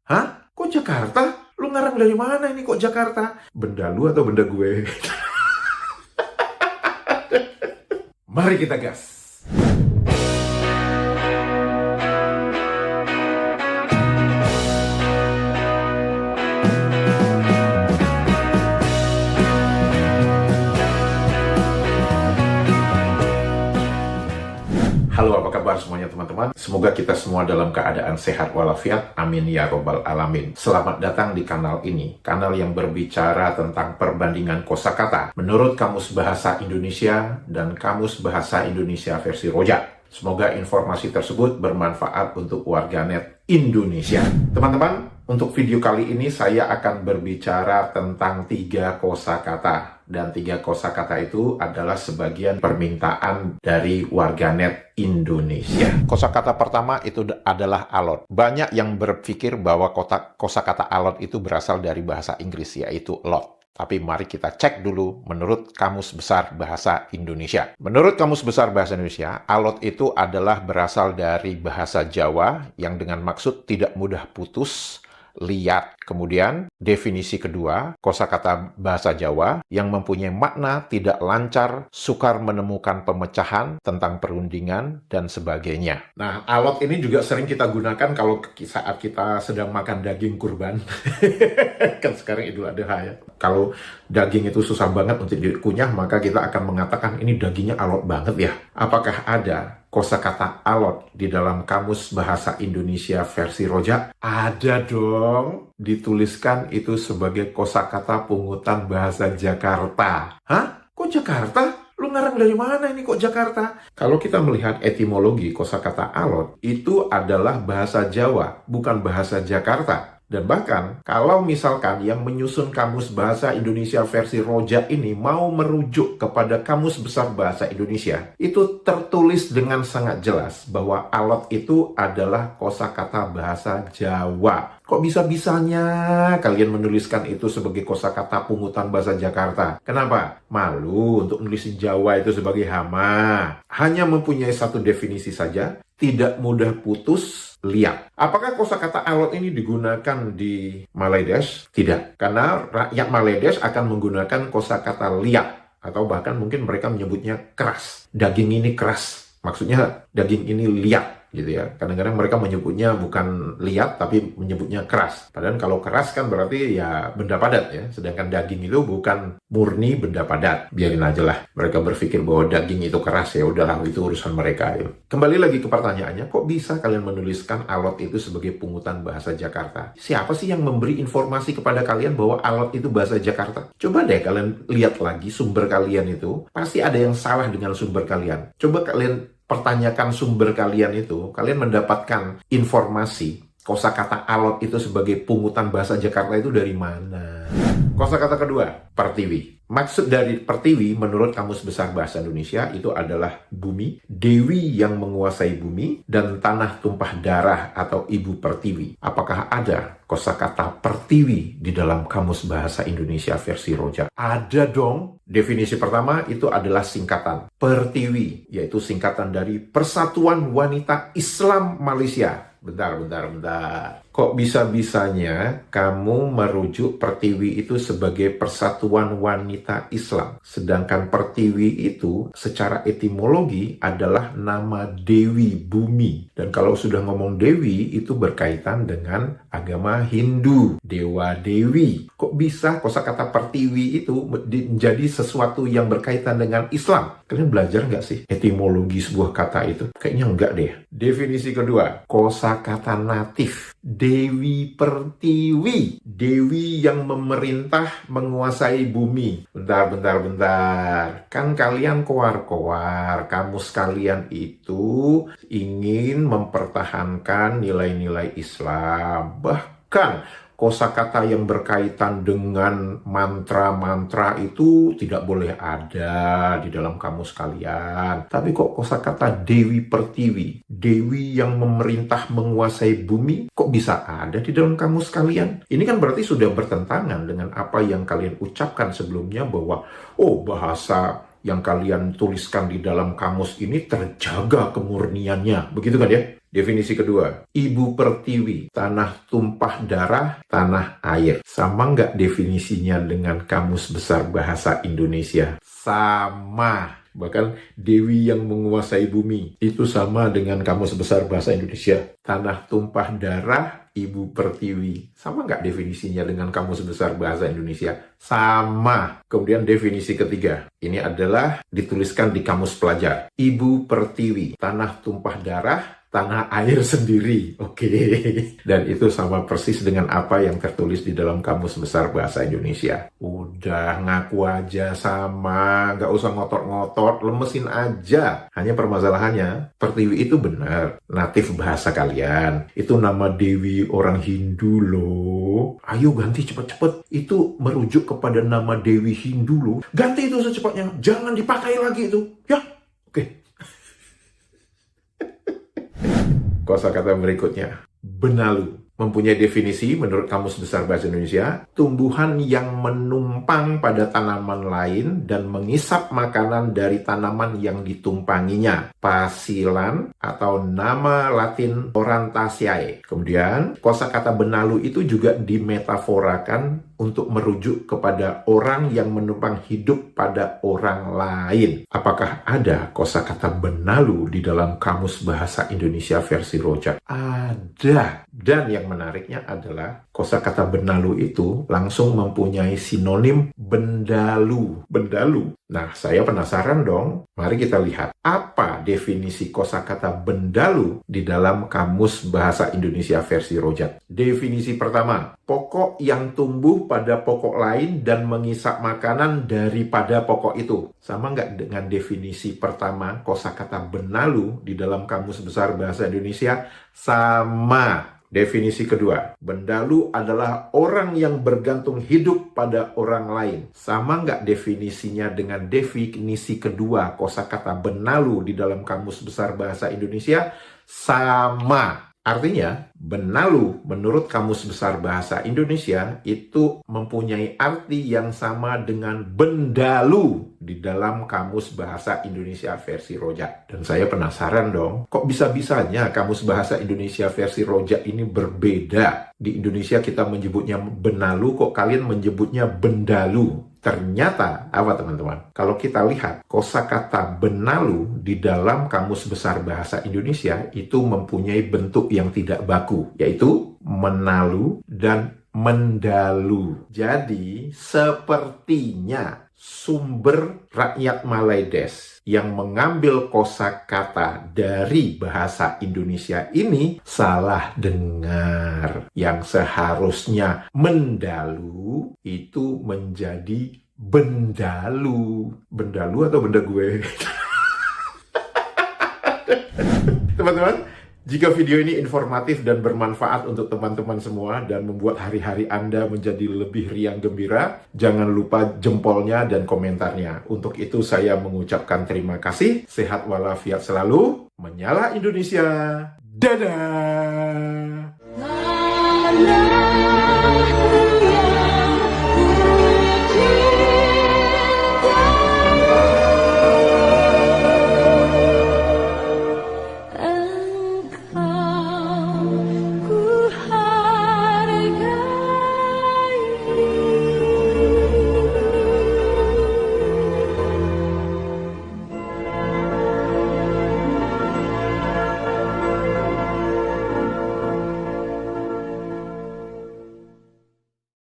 Hah? Kok Jakarta? Lu ngarang dari mana ini kok Jakarta? Benda lu atau benda gue? Mari kita gas. Halo, apa kabar semuanya teman-teman? Semoga kita semua dalam keadaan sehat walafiat. Amin ya robbal alamin. Selamat datang di kanal ini, kanal yang berbicara tentang perbandingan kosakata menurut Kamus Bahasa Indonesia dan Kamus Bahasa Indonesia versi Rojak. Semoga informasi tersebut bermanfaat untuk warganet Indonesia. Teman-teman, untuk video kali ini saya akan berbicara tentang 3 kosakata. Dan 3 kosakata itu adalah sebagian permintaan dari warganet Indonesia. Kosakata pertama itu adalah alot. Banyak yang berpikir bahwa kosakata alot itu berasal dari bahasa Inggris, yaitu lot. Tapi mari kita cek dulu menurut Kamus Besar Bahasa Indonesia. Menurut Kamus Besar Bahasa Indonesia, alot itu adalah berasal dari bahasa Jawa yang dengan maksud tidak mudah putus, liat. Kemudian, definisi kedua, kosakata bahasa Jawa yang mempunyai makna tidak lancar, sukar menemukan pemecahan tentang perundingan, dan sebagainya. Nah, alot ini juga sering kita gunakan kalau saat kita sedang makan daging kurban. Kan sekarang Idul Adha ya. Kalau daging itu susah banget untuk dikunyah, maka kita akan mengatakan ini dagingnya alot banget ya. Apakah ada kosakata alot di dalam Kamus Bahasa Indonesia versi Rojak? Ada dong. Dituliskan itu sebagai kosakata pungutan bahasa Jakarta. Hah? Kok Jakarta? Lu ngarang dari mana ini kok Jakarta? Kalau kita melihat etimologi kosakata alot, itu adalah bahasa Jawa, bukan bahasa Jakarta. Dan bahkan, kalau misalkan yang menyusun Kamus Bahasa Indonesia versi Rojak ini mau merujuk kepada Kamus Besar Bahasa Indonesia, itu tertulis dengan sangat jelas bahwa alot itu adalah kosakata bahasa Jawa. Kok bisa-bisanya kalian menuliskan itu sebagai kosakata pungutan bahasa Jakarta? Kenapa? Malu untuk nulisin Jawa itu sebagai hama. Hanya mempunyai satu definisi saja, tidak mudah putus, liat. Apakah kosakata alot ini digunakan di Maledes? Tidak. Karena rakyat Maledes akan menggunakan kosakata liat. Atau bahkan mungkin mereka menyebutnya keras. Daging ini keras. Maksudnya daging ini liat. Gitu ya. Kadang-kadang mereka menyebutnya bukan liat tapi menyebutnya keras. Padahal kalau keras kan berarti ya benda padat ya. Sedangkan daging itu bukan murni benda padat. Biarin aja lah. Mereka berpikir bahwa daging itu keras, ya udahlah itu urusan mereka. Ya. Kembali lagi ke pertanyaannya, kok bisa kalian menuliskan alot itu sebagai pungutan bahasa Jakarta? Siapa sih yang memberi informasi kepada kalian bahwa alot itu bahasa Jakarta? Coba deh kalian lihat lagi sumber kalian itu. Pasti ada yang salah dengan sumber kalian. Coba kalian pertanyakan sumber kalian itu, kalian mendapatkan informasi kosakata alot itu sebagai pungutan bahasa Jakarta itu dari mana? Kosakata kedua, pertiwi. Maksud dari pertiwi menurut Kamus Besar Bahasa Indonesia itu adalah bumi, dewi yang menguasai bumi, dan tanah tumpah darah atau ibu pertiwi. Apakah ada kosakata pertiwi di dalam Kamus Bahasa Indonesia versi Rojak? Ada dong. Definisi pertama itu adalah singkatan. Pertiwi, yaitu singkatan dari Persatuan Wanita Islam Malaysia. Bentar. Kok bisa-bisanya kamu merujuk pertiwi itu sebagai Persatuan Wanita Islam? Sedangkan pertiwi itu secara etimologi adalah nama Dewi Bumi. Dan kalau sudah ngomong Dewi, itu berkaitan dengan agama Hindu, Dewa Dewi. Kok bisa kosakata pertiwi itu menjadi sesuatu yang berkaitan dengan Islam? Kalian belajar nggak sih etimologi sebuah kata itu? Kayaknya enggak deh. Definisi kedua, kosakata natif. Dewi Pertiwi. Dewi yang memerintah menguasai bumi. Bentar. Kan kalian koar-koar. Kamus kalian itu ingin mempertahankan nilai-nilai Islam. Bahkan kosakata yang berkaitan dengan mantra-mantra itu tidak boleh ada di dalam kamus kalian. Tapi kok kosakata Dewi Pertiwi, Dewi yang memerintah menguasai bumi, kok bisa ada di dalam kamus kalian? Ini kan berarti sudah bertentangan dengan apa yang kalian ucapkan sebelumnya bahwa bahasa yang kalian tuliskan di dalam kamus ini terjaga kemurniannya. Begitu kan ya? Definisi kedua, Ibu Pertiwi, tanah tumpah darah, tanah air. Sama nggak definisinya dengan Kamus Besar Bahasa Indonesia? Sama. Bahkan Dewi yang menguasai bumi itu sama dengan Kamus Besar Bahasa Indonesia. Tanah tumpah darah, Ibu Pertiwi. Sama nggak definisinya dengan Kamus Besar Bahasa Indonesia? Sama. Kemudian definisi ketiga. Ini adalah dituliskan di Kamus Pelajar. Ibu Pertiwi, tanah tumpah darah, tanah air sendiri. Oke. Dan itu sama persis dengan apa yang tertulis di dalam Kamus Besar Bahasa Indonesia. Udah, ngaku aja sama. Nggak usah ngotot-ngotot, lemesin aja. Hanya permasalahannya, Pertiwi itu benar. Natif bahasa kalian. Itu nama Dewi orang Hindu loh. Ayo ganti cepet-cepet. Itu merujuk kepada nama Dewi Hindu loh. Ganti itu secepatnya. Jangan dipakai lagi itu. Ya, oke. Kosakata berikutnya, benalu. Mempunyai definisi menurut Kamus Besar Bahasa Indonesia, tumbuhan yang menumpang pada tanaman lain dan mengisap makanan dari tanaman yang ditumpanginya. Pasilan atau nama Latin Orantaceae. Kemudian, kosakata benalu itu juga dimetaforakan untuk merujuk kepada orang yang menumpang hidup pada orang lain. Apakah ada kosakata benalu di dalam Kamus Bahasa Indonesia versi Rojak? Ada. Dan yang menariknya adalah kosakata benalu itu langsung mempunyai sinonim bendalu. Bendalu. Nah, saya penasaran dong. Mari kita lihat apa definisi kosakata bendalu di dalam Kamus Bahasa Indonesia versi Rojak. Definisi pertama, pokok yang tumbuh pada pokok lain dan mengisap makanan daripada pokok itu. Sama nggak dengan definisi pertama kosakata benalu di dalam Kamus Besar Bahasa Indonesia? Sama. Definisi kedua, bendalu adalah orang yang bergantung hidup pada orang lain. Sama nggak definisinya dengan definisi kedua kosakata benalu di dalam Kamus Besar Bahasa Indonesia? Sama. Artinya, benalu menurut Kamus Besar Bahasa Indonesia itu mempunyai arti yang sama dengan bendalu di dalam Kamus Bahasa Indonesia versi Rojak. Dan saya penasaran dong, kok bisa-bisanya Kamus Bahasa Indonesia versi Rojak ini berbeda? Di Indonesia kita menyebutnya benalu, kok kalian menyebutnya bendalu? Ternyata, apa teman-teman? Kalau kita lihat, kosakata benalu di dalam Kamus Besar Bahasa Indonesia itu mempunyai bentuk yang tidak baku, yaitu menalu dan mendalu. Jadi, sepertinya sumber rakyat Malaydes yang mengambil kosakata dari bahasa Indonesia ini salah dengar. Yang seharusnya mendalu itu menjadi bendalu. Bendalu atau benda gue? Teman-teman, jika video ini informatif dan bermanfaat untuk teman-teman semua dan membuat hari-hari Anda menjadi lebih riang gembira, jangan lupa jempolnya dan komentarnya. Untuk itu saya mengucapkan terima kasih. Sehat walafiat selalu. Menyala Indonesia. Dadah!